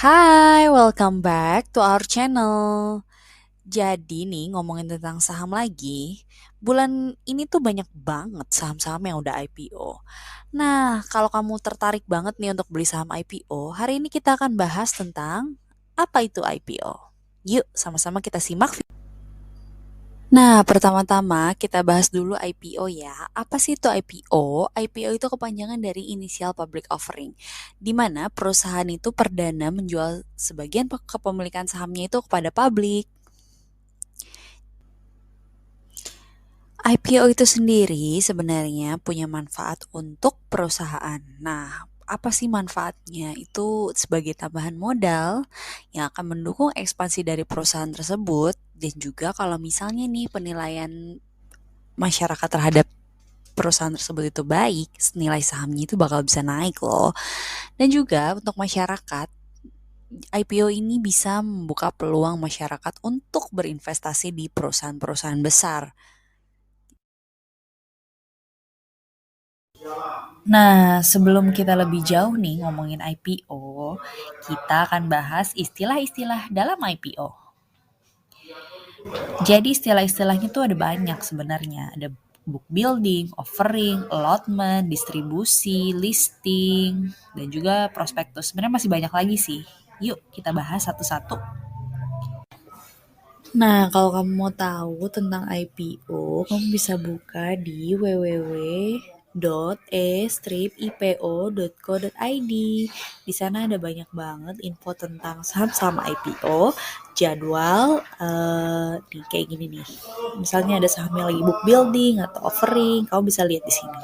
Hai, welcome back to our channel. Jadi nih ngomongin tentang saham lagi, bulan ini tuh banyak banget saham-saham yang udah IPO. Nah, kalau kamu tertarik banget nih untuk beli saham IPO, hari ini kita akan bahas tentang apa itu IPO. Yuk, sama-sama kita simak. Nah, pertama-tama kita bahas dulu IPO ya. Apa sih itu IPO? IPO itu kepanjangan dari Initial Public Offering, di mana perusahaan itu perdana menjual sebagian kepemilikan sahamnya itu kepada publik. IPO itu sendiri sebenarnya punya manfaat untuk perusahaan. Nah, apa sih manfaatnya? Itu sebagai tambahan modal yang akan mendukung ekspansi dari perusahaan tersebut, dan juga kalau misalnya nih penilaian masyarakat terhadap perusahaan tersebut itu baik, nilai sahamnya itu bakal bisa naik loh. Dan juga untuk masyarakat, IPO ini bisa membuka peluang masyarakat untuk berinvestasi di perusahaan-perusahaan besar. Nah, sebelum kita lebih jauh nih ngomongin IPO, kita akan bahas istilah-istilah dalam IPO. Jadi istilah-istilahnya tuh ada banyak sebenarnya. Ada book building, offering, allotment, distribusi, listing, dan juga prospektus. Sebenarnya masih banyak lagi sih. Yuk kita bahas satu-satu. Nah, kalau kamu mau tahu tentang IPO, kamu bisa buka di www.e-ipo.co.id. Di sana ada banyak banget info tentang saham-saham IPO, jadwal, nih kayak gini nih. Misalnya ada saham yang lagi book building atau offering, kamu bisa lihat di sini.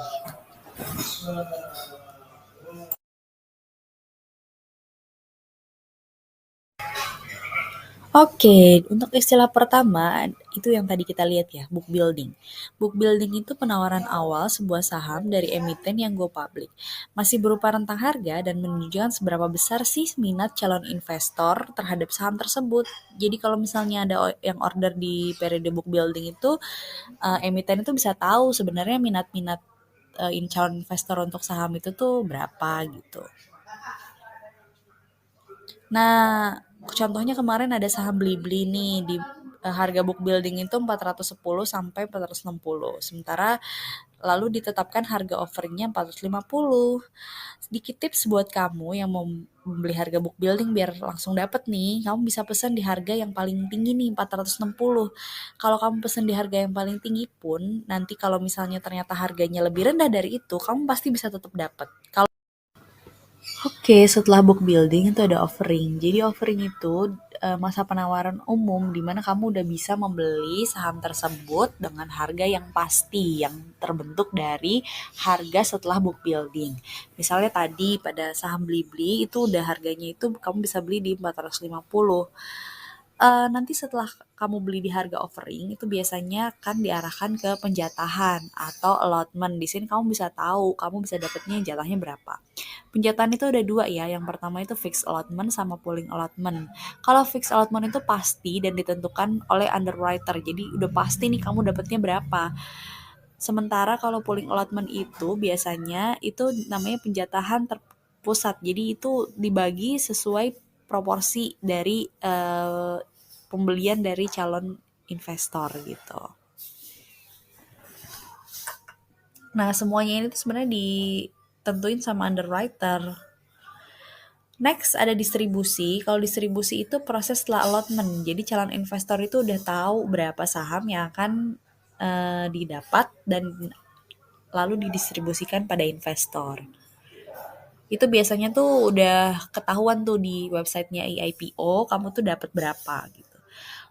Oke, untuk istilah pertama itu yang tadi kita lihat ya, book building. Book building itu penawaran awal sebuah saham dari emiten yang go public. Masih berupa rentang harga dan menunjukkan seberapa besar sih minat calon investor terhadap saham tersebut. Jadi kalau misalnya ada yang order di periode book building itu, emiten itu bisa tahu sebenarnya minat-minat calon investor untuk saham itu tuh berapa gitu. Nah, contohnya kemarin ada saham Blibli nih di harga book building itu 410 sampai 460. Sementara lalu ditetapkan harga offeringnya 450. Sedikit tips buat kamu yang mau membeli harga book building biar langsung dapet nih. Kamu bisa pesan di harga yang paling tinggi nih 460. Kalau kamu pesan di harga yang paling tinggi pun, nanti kalau misalnya ternyata harganya lebih rendah dari itu, kamu pasti bisa tetap dapat. Oke, setelah book building itu ada offering. Jadi offering itu masa penawaran umum di mana kamu udah bisa membeli saham tersebut dengan harga yang pasti, yang terbentuk dari harga setelah book building. Misalnya tadi pada saham Blibli itu udah harganya itu kamu bisa beli di 450. Nanti setelah kamu beli di harga offering itu biasanya akan diarahkan ke penjatahan atau allotment. Di sini kamu bisa tahu kamu bisa dapatnya jatahnya berapa. Penjatahan itu ada dua ya. Yang pertama itu fixed allotment sama pooling allotment. Kalau fixed allotment itu pasti dan ditentukan oleh underwriter. Jadi udah pasti nih kamu dapatnya berapa. Sementara kalau pooling allotment itu biasanya itu namanya penjatahan terpusat. Jadi itu dibagi sesuai proporsi dari pembelian dari calon investor gitu. Nah, semuanya ini tuh sebenarnya ditentuin sama underwriter. Next ada distribusi. Kalau distribusi itu proses setelah allotment. Jadi calon investor itu udah tahu berapa saham yang akan didapat dan lalu didistribusikan pada investor. Itu biasanya tuh udah ketahuan tuh di websitenya IPO, kamu tuh dapat berapa gitu.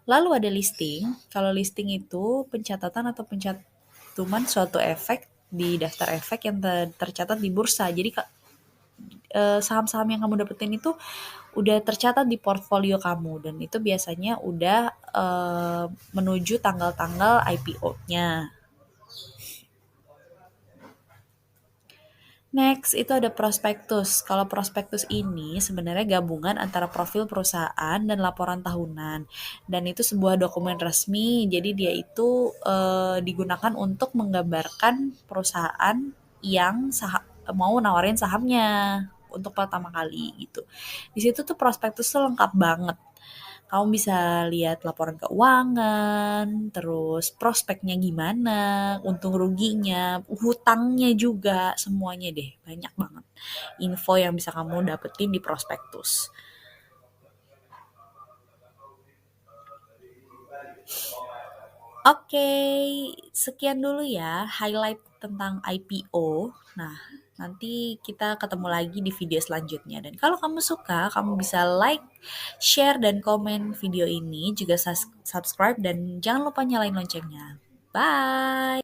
Lalu ada listing. Kalau listing itu pencatatan atau pencantuman suatu efek di daftar efek yang tercatat di bursa. Jadi saham-saham yang kamu dapetin itu udah tercatat di portfolio kamu dan itu biasanya udah menuju tanggal-tanggal IPO-nya. Next, itu ada prospektus. Kalau prospektus ini sebenarnya gabungan antara profil perusahaan dan laporan tahunan. Dan itu sebuah dokumen resmi, jadi dia itu digunakan untuk menggambarkan perusahaan yang mau nawarin sahamnya. untuk pertama kali gitu. Di situ tuh prospektus tuh lengkap banget. Kamu bisa lihat laporan keuangan, terus prospeknya gimana, untung ruginya, hutangnya juga, semuanya deh, banyak banget info yang bisa kamu dapetin di prospektus. Oke, sekian dulu ya highlight tentang IPO. Nah, nanti kita ketemu lagi di video selanjutnya. Dan kalau kamu suka, kamu bisa like, share, dan komen video ini. Juga subscribe dan jangan lupa nyalain loncengnya. Bye!